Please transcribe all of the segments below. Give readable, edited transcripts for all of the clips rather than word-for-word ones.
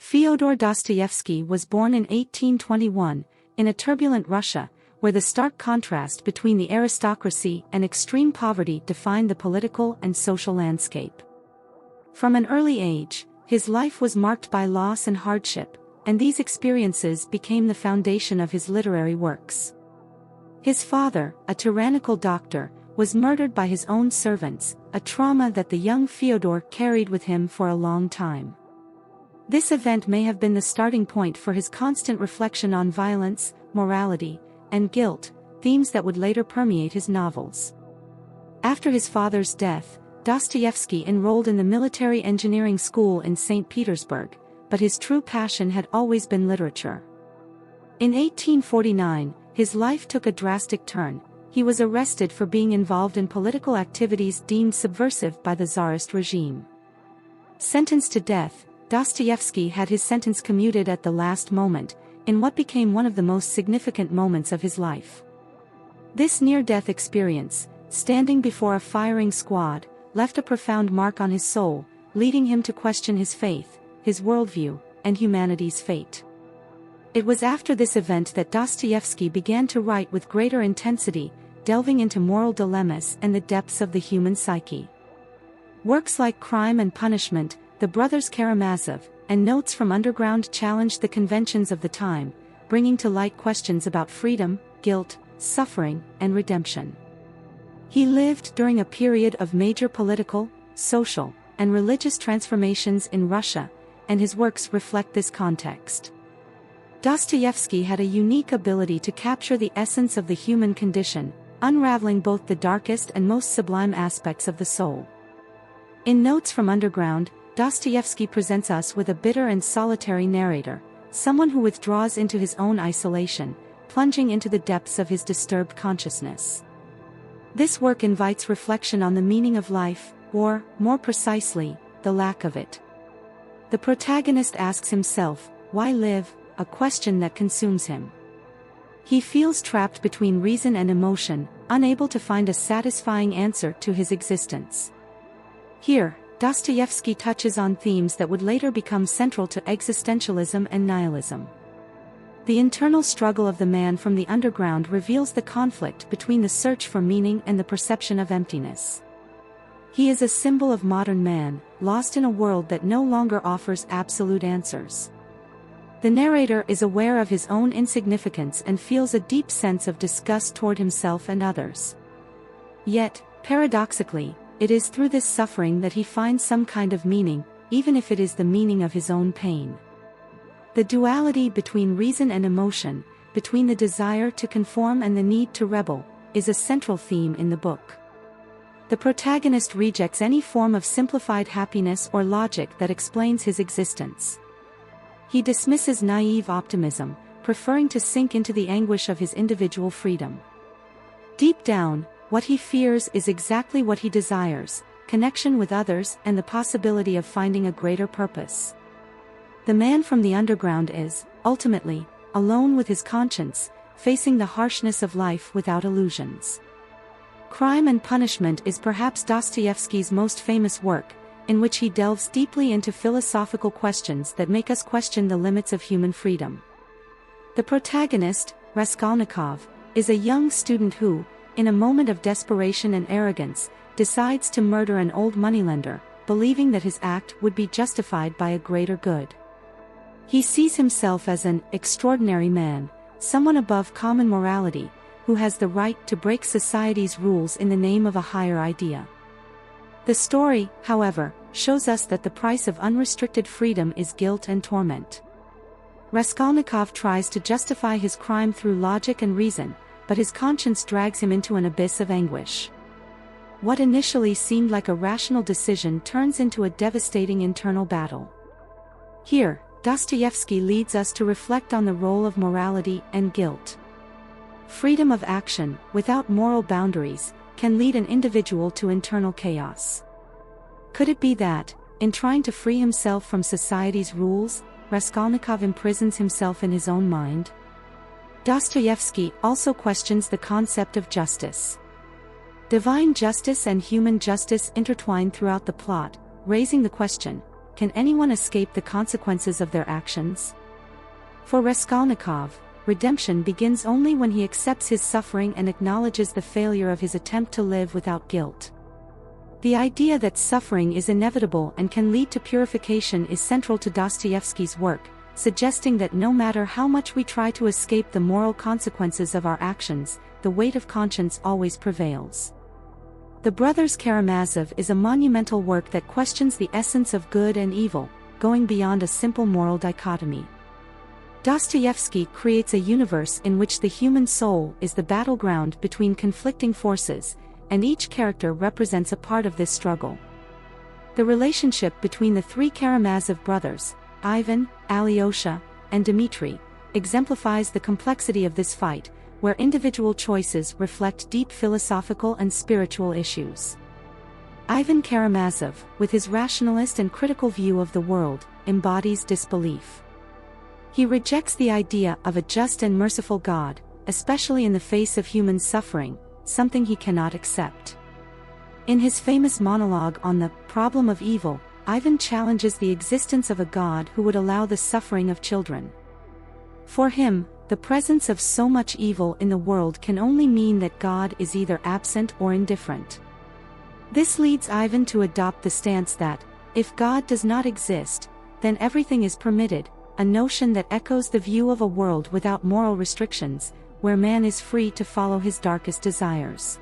Fyodor Dostoevsky was born in 1821, in a turbulent Russia, where the stark contrast between the aristocracy and extreme poverty defined the political and social landscape. From an early age, his life was marked by loss and hardship, and these experiences became the foundation of his literary works. His father, a tyrannical doctor, was murdered by his own servants, a trauma that the young Fyodor carried with him for a long time. This event may have been the starting point for his constant reflection on violence, morality, and guilt, themes that would later permeate his novels. After his father's death, Dostoevsky enrolled in the military engineering school in St. Petersburg, but his true passion had always been literature. In 1849, his life took a drastic turn. He was arrested for being involved in political activities deemed subversive by the Tsarist regime. Sentenced to death, Dostoevsky had his sentence commuted at the last moment, in what became one of the most significant moments of his life. This near-death experience, standing before a firing squad, left a profound mark on his soul, leading him to question his faith, his worldview, and humanity's fate. It was after this event that Dostoevsky began to write with greater intensity, delving into moral dilemmas and the depths of the human psyche. Works like Crime and Punishment, The Brothers Karamazov, and Notes from Underground challenged the conventions of the time, bringing to light questions about freedom, guilt, suffering, and redemption. He lived during a period of major political, social, and religious transformations in Russia, and his works reflect this context. Dostoevsky had a unique ability to capture the essence of the human condition, unraveling both the darkest and most sublime aspects of the soul. In Notes from Underground, Dostoevsky presents us with a bitter and solitary narrator, someone who withdraws into his own isolation, plunging into the depths of his disturbed consciousness. This work invites reflection on the meaning of life, or, more precisely, the lack of it. The protagonist asks himself, why live, a question that consumes him. He feels trapped between reason and emotion, unable to find a satisfying answer to his existence. Here, Dostoevsky touches on themes that would later become central to existentialism and nihilism. The internal struggle of the man from the underground reveals the conflict between the search for meaning and the perception of emptiness. He is a symbol of modern man, lost in a world that no longer offers absolute answers. The narrator is aware of his own insignificance and feels a deep sense of disgust toward himself and others. Yet, paradoxically, it is through this suffering that he finds some kind of meaning, even if it is the meaning of his own pain. The duality between reason and emotion, between the desire to conform and the need to rebel, is a central theme in the book. The protagonist rejects any form of simplified happiness or logic that explains his existence. He dismisses naive optimism, preferring to sink into the anguish of his individual freedom. Deep down, what he fears is exactly what he desires: connection with others and the possibility of finding a greater purpose. The man from the underground is, ultimately, alone with his conscience, facing the harshness of life without illusions. Crime and Punishment is perhaps Dostoevsky's most famous work, in which he delves deeply into philosophical questions that make us question the limits of human freedom. The protagonist, Raskolnikov, is a young student who, in a moment of desperation and arrogance, decides to murder an old moneylender, believing that his act would be justified by a greater good. He sees himself as an extraordinary man, someone above common morality, who has the right to break society's rules in the name of a higher idea. The story, however, shows us that the price of unrestricted freedom is guilt and torment. Raskolnikov tries to justify his crime through logic and reason, but his conscience drags him into an abyss of anguish. What initially seemed like a rational decision turns into a devastating internal battle. Here, Dostoevsky leads us to reflect on the role of morality and guilt. Freedom of action, without moral boundaries, can lead an individual to internal chaos. Could it be that, in trying to free himself from society's rules, Raskolnikov imprisons himself in his own mind? Dostoevsky also questions the concept of justice. Divine justice and human justice intertwine throughout the plot, raising the question, can anyone escape the consequences of their actions? For Raskolnikov, redemption begins only when he accepts his suffering and acknowledges the failure of his attempt to live without guilt. The idea that suffering is inevitable and can lead to purification is central to Dostoevsky's work, suggesting that no matter how much we try to escape the moral consequences of our actions, the weight of conscience always prevails. The Brothers Karamazov is a monumental work that questions the essence of good and evil, going beyond a simple moral dichotomy. Dostoevsky creates a universe in which the human soul is the battleground between conflicting forces, and each character represents a part of this struggle. The relationship between the three Karamazov brothers, Ivan, Alyosha, and Dmitry, exemplifies the complexity of this fight, where individual choices reflect deep philosophical and spiritual issues. Ivan Karamazov, with his rationalist and critical view of the world, embodies disbelief. He rejects the idea of a just and merciful God, especially in the face of human suffering, something he cannot accept. In his famous monologue on the problem of evil, Ivan challenges the existence of a God who would allow the suffering of children. For him, the presence of so much evil in the world can only mean that God is either absent or indifferent. This leads Ivan to adopt the stance that, if God does not exist, then everything is permitted, a notion that echoes the view of a world without moral restrictions, where man is free to follow his darkest desires.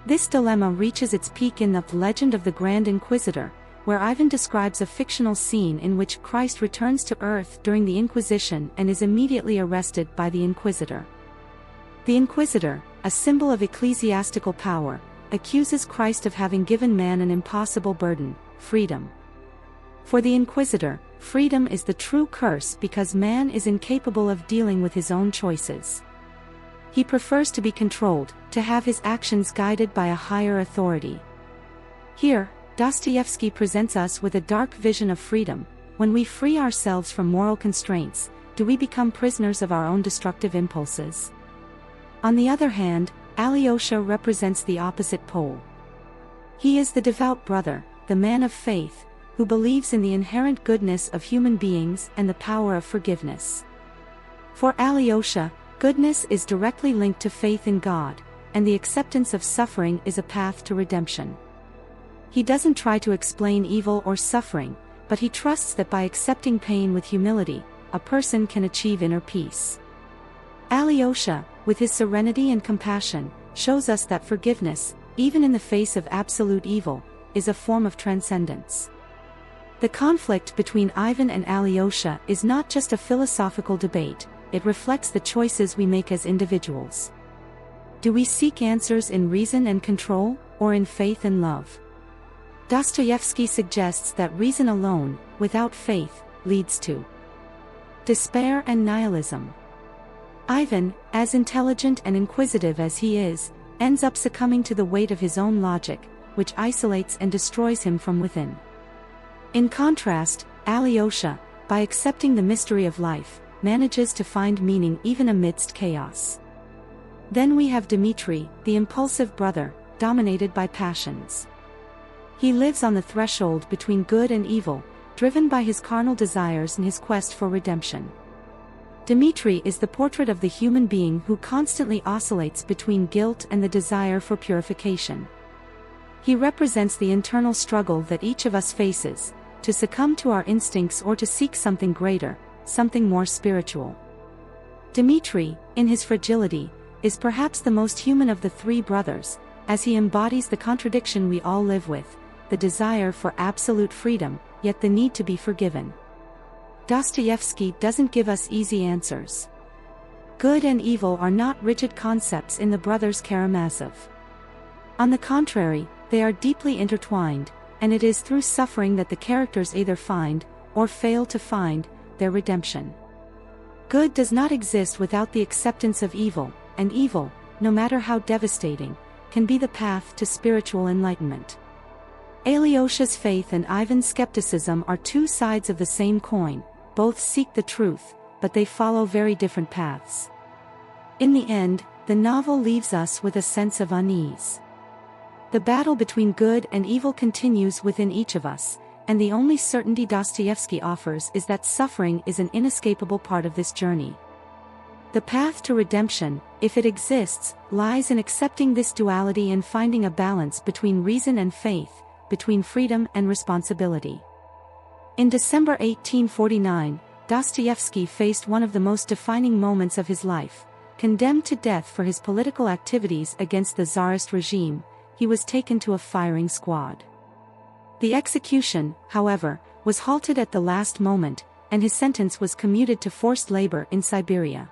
This dilemma reaches its peak in the Legend of the Grand Inquisitor, where Ivan describes a fictional scene in which Christ returns to Earth during the Inquisition and is immediately arrested by the Inquisitor. The Inquisitor, a symbol of ecclesiastical power, accuses Christ of having given man an impossible burden, freedom. For the Inquisitor, freedom is the true curse because man is incapable of dealing with his own choices. He prefers to be controlled, to have his actions guided by a higher authority. Here, Dostoevsky presents us with a dark vision of freedom. When we free ourselves from moral constraints, do we become prisoners of our own destructive impulses? On the other hand, Alyosha represents the opposite pole. He is the devout brother, the man of faith, who believes in the inherent goodness of human beings and the power of forgiveness. For Alyosha, goodness is directly linked to faith in God, and the acceptance of suffering is a path to redemption. He doesn't try to explain evil or suffering, but he trusts that by accepting pain with humility, a person can achieve inner peace. Alyosha, with his serenity and compassion, shows us that forgiveness, even in the face of absolute evil, is a form of transcendence. The conflict between Ivan and Alyosha is not just a philosophical debate, it reflects the choices we make as individuals. Do we seek answers in reason and control, or in faith and love? Dostoevsky suggests that reason alone, without faith, leads to despair and nihilism. Ivan, as intelligent and inquisitive as he is, ends up succumbing to the weight of his own logic, which isolates and destroys him from within. In contrast, Alyosha, by accepting the mystery of life, manages to find meaning even amidst chaos. Then we have Dmitry, the impulsive brother, dominated by passions. He lives on the threshold between good and evil, driven by his carnal desires and his quest for redemption. Dmitry is the portrait of the human being who constantly oscillates between guilt and the desire for purification. He represents the internal struggle that each of us faces, to succumb to our instincts or to seek something greater, something more spiritual. Dmitry, in his fragility, is perhaps the most human of the three brothers, as he embodies the contradiction we all live with, the desire for absolute freedom, yet the need to be forgiven. Dostoevsky doesn't give us easy answers. Good and evil are not rigid concepts in the Brothers Karamazov. On the contrary, they are deeply intertwined, and it is through suffering that the characters either find, or fail to find, their redemption. Good does not exist without the acceptance of evil, and evil, no matter how devastating, can be the path to spiritual enlightenment. Alyosha's faith and Ivan's skepticism are two sides of the same coin, both seek the truth, but they follow very different paths. In the end, the novel leaves us with a sense of unease. The battle between good and evil continues within each of us, and the only certainty Dostoevsky offers is that suffering is an inescapable part of this journey. The path to redemption, if it exists, lies in accepting this duality and finding a balance between reason and faith, between freedom and responsibility. In December 1849, Dostoevsky faced one of the most defining moments of his life. Condemned to death for his political activities against the Tsarist regime, he was taken to a firing squad. The execution, however, was halted at the last moment, and his sentence was commuted to forced labor in Siberia.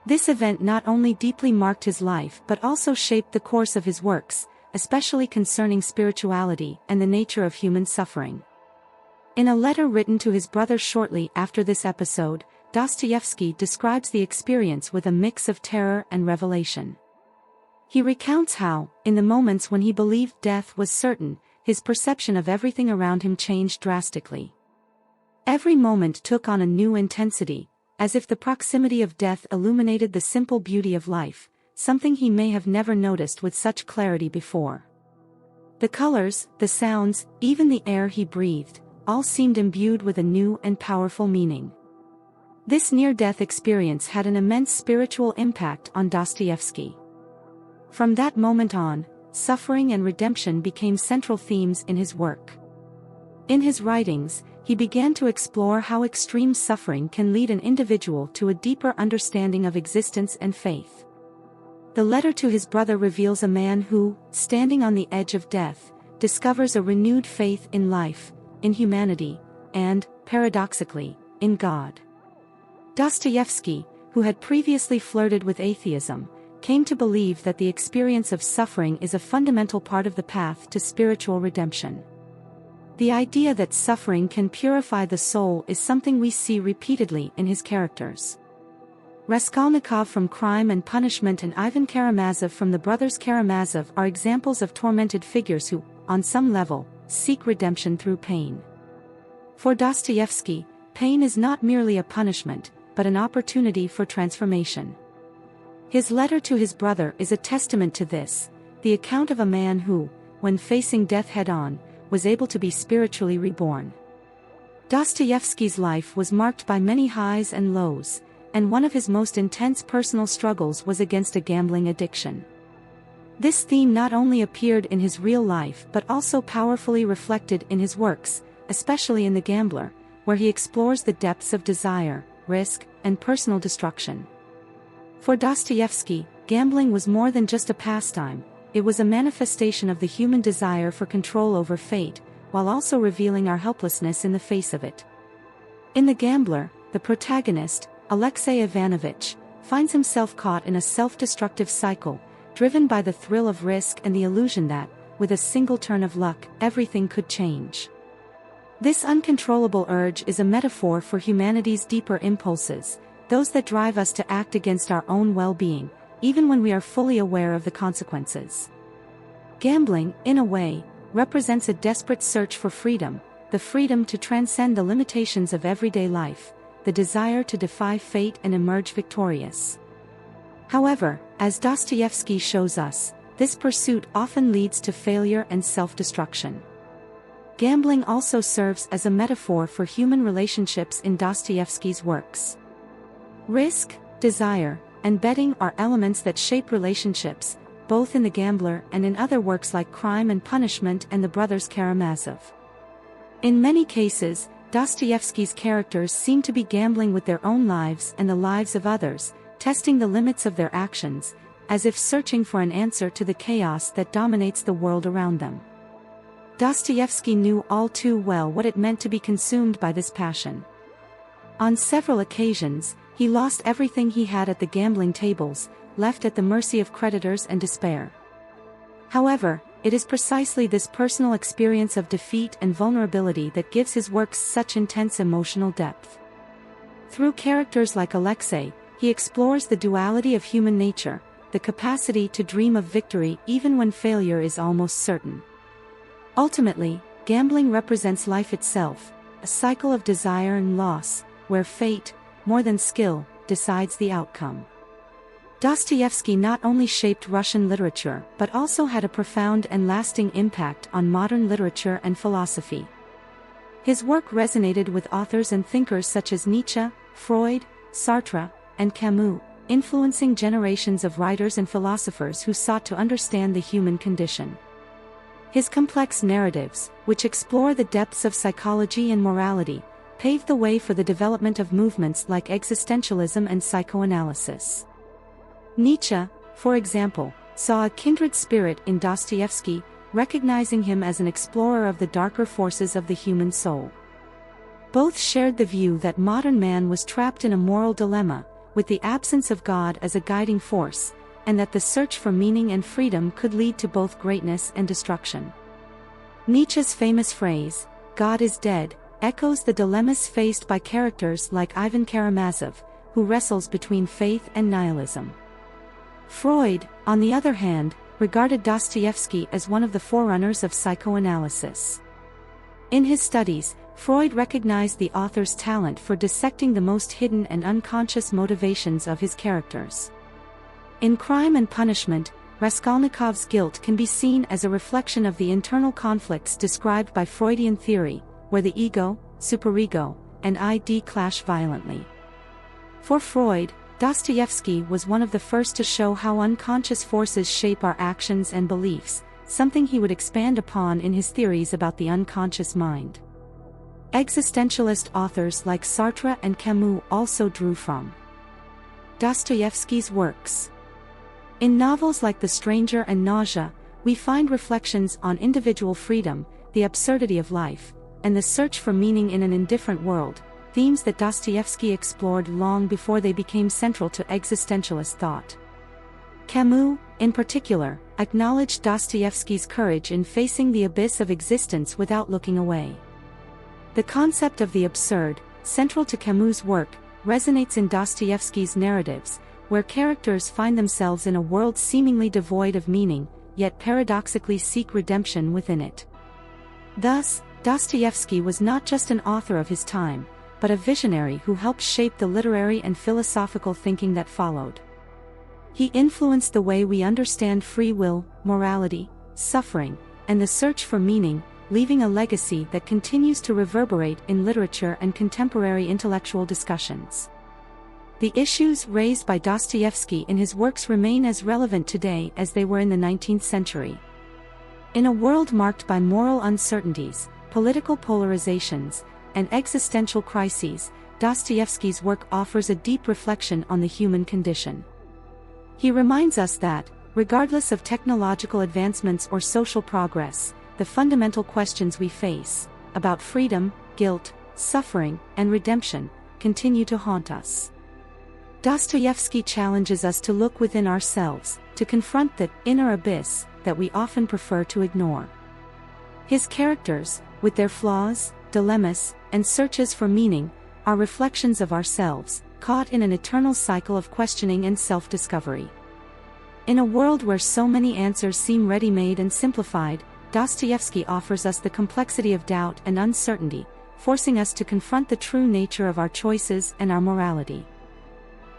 This event not only deeply marked his life but also shaped the course of his works, especially concerning spirituality and the nature of human suffering. In a letter written to his brother shortly after this episode, Dostoevsky describes the experience with a mix of terror and revelation. He recounts how, in the moments when he believed death was certain, his perception of everything around him changed drastically. Every moment took on a new intensity, as if the proximity of death illuminated the simple beauty of life, something he may have never noticed with such clarity before. The colors, the sounds, even the air he breathed, all seemed imbued with a new and powerful meaning. This near-death experience had an immense spiritual impact on Dostoevsky. From that moment on, suffering and redemption became central themes in his work. In his writings, he began to explore how extreme suffering can lead an individual to a deeper understanding of existence and faith. The letter to his brother reveals a man who, standing on the edge of death, discovers a renewed faith in life, in humanity, and, paradoxically, in God. Dostoevsky, who had previously flirted with atheism, came to believe that the experience of suffering is a fundamental part of the path to spiritual redemption. The idea that suffering can purify the soul is something we see repeatedly in his characters. Raskolnikov from Crime and Punishment and Ivan Karamazov from the Brothers Karamazov are examples of tormented figures who, on some level, seek redemption through pain. For Dostoevsky, pain is not merely a punishment, but an opportunity for transformation. His letter to his brother is a testament to this, the account of a man who, when facing death head-on, was able to be spiritually reborn. Dostoevsky's life was marked by many highs and lows, and one of his most intense personal struggles was against a gambling addiction. This theme not only appeared in his real life but also powerfully reflected in his works, especially in The Gambler, where he explores the depths of desire, risk, and personal destruction. For Dostoevsky, gambling was more than just a pastime, it was a manifestation of the human desire for control over fate, while also revealing our helplessness in the face of it. In The Gambler, the protagonist, Alexei Ivanovich, finds himself caught in a self-destructive cycle, driven by the thrill of risk and the illusion that, with a single turn of luck, everything could change. This uncontrollable urge is a metaphor for humanity's deeper impulses, those that drive us to act against our own well-being, even when we are fully aware of the consequences. Gambling, in a way, represents a desperate search for freedom, the freedom to transcend the limitations of everyday life, the desire to defy fate and emerge victorious. However, as Dostoevsky shows us, this pursuit often leads to failure and self-destruction. Gambling also serves as a metaphor for human relationships in Dostoevsky's works. Risk, desire, and betting are elements that shape relationships, both in The Gambler and in other works like Crime and Punishment and the Brothers Karamazov. In many cases, Dostoevsky's characters seem to be gambling with their own lives and the lives of others, testing the limits of their actions, as if searching for an answer to the chaos that dominates the world around them. Dostoevsky knew all too well what it meant to be consumed by this passion. On several occasions, he lost everything he had at the gambling tables, left at the mercy of creditors and despair. However, it is precisely this personal experience of defeat and vulnerability that gives his works such intense emotional depth. Through characters like Alexei, he explores the duality of human nature, the capacity to dream of victory even when failure is almost certain. Ultimately, gambling represents life itself, a cycle of desire and loss, where fate, more than skill, decides the outcome. Dostoevsky not only shaped Russian literature but also had a profound and lasting impact on modern literature and philosophy. His work resonated with authors and thinkers such as Nietzsche, Freud, Sartre, and Camus, influencing generations of writers and philosophers who sought to understand the human condition. His complex narratives, which explore the depths of psychology and morality, paved the way for the development of movements like existentialism and psychoanalysis. Nietzsche, for example, saw a kindred spirit in Dostoevsky, recognizing him as an explorer of the darker forces of the human soul. Both shared the view that modern man was trapped in a moral dilemma, with the absence of God as a guiding force, and that the search for meaning and freedom could lead to both greatness and destruction. Nietzsche's famous phrase, "God is dead," echoes the dilemmas faced by characters like Ivan Karamazov, who wrestles between faith and nihilism. Freud, on the other hand, regarded Dostoevsky as one of the forerunners of psychoanalysis. In his studies, Freud recognized the author's talent for dissecting the most hidden and unconscious motivations of his characters. In Crime and Punishment, Raskolnikov's guilt can be seen as a reflection of the internal conflicts described by Freudian theory, where the ego, superego, and id clash violently. For Freud, Dostoevsky was one of the first to show how unconscious forces shape our actions and beliefs, something he would expand upon in his theories about the unconscious mind. Existentialist authors like Sartre and Camus also drew from Dostoevsky's works. In novels like The Stranger and Nausea, we find reflections on individual freedom, the absurdity of life, and the search for meaning in an indifferent world, themes that Dostoevsky explored long before they became central to existentialist thought. Camus, in particular, acknowledged Dostoevsky's courage in facing the abyss of existence without looking away. The concept of the absurd, central to Camus' work, resonates in Dostoevsky's narratives, where characters find themselves in a world seemingly devoid of meaning, yet paradoxically seek redemption within it. Thus, Dostoevsky was not just an author of his time, but a visionary who helped shape the literary and philosophical thinking that followed. He influenced the way we understand free will, morality, suffering, and the search for meaning, leaving a legacy that continues to reverberate in literature and contemporary intellectual discussions. The issues raised by Dostoevsky in his works remain as relevant today as they were in the 19th century. In a world marked by moral uncertainties, political polarizations, and existential crises, Dostoevsky's work offers a deep reflection on the human condition. He reminds us that, regardless of technological advancements or social progress, the fundamental questions we face, about freedom, guilt, suffering, and redemption, continue to haunt us. Dostoevsky challenges us to look within ourselves, to confront the inner abyss that we often prefer to ignore. His characters, with their flaws, dilemmas, and searches for meaning, are reflections of ourselves, caught in an eternal cycle of questioning and self-discovery. In a world where so many answers seem ready-made and simplified, Dostoevsky offers us the complexity of doubt and uncertainty, forcing us to confront the true nature of our choices and our morality.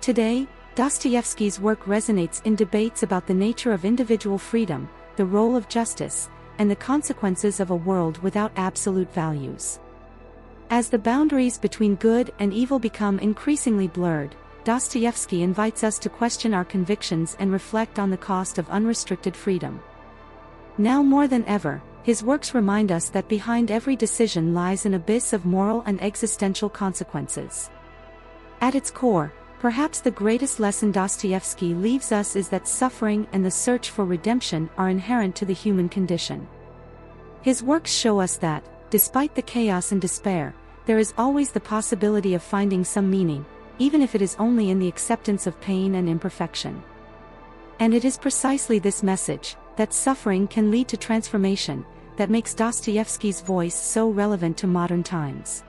Today, Dostoevsky's work resonates in debates about the nature of individual freedom, the role of justice, and the consequences of a world without absolute values. As the boundaries between good and evil become increasingly blurred, Dostoevsky invites us to question our convictions and reflect on the cost of unrestricted freedom. Now more than ever, his works remind us that behind every decision lies an abyss of moral and existential consequences. At its core, perhaps the greatest lesson Dostoevsky leaves us is that suffering and the search for redemption are inherent to the human condition. His works show us that, despite the chaos and despair, there is always the possibility of finding some meaning, even if it is only in the acceptance of pain and imperfection. And it is precisely this message, that suffering can lead to transformation, that makes Dostoevsky's voice so relevant to modern times.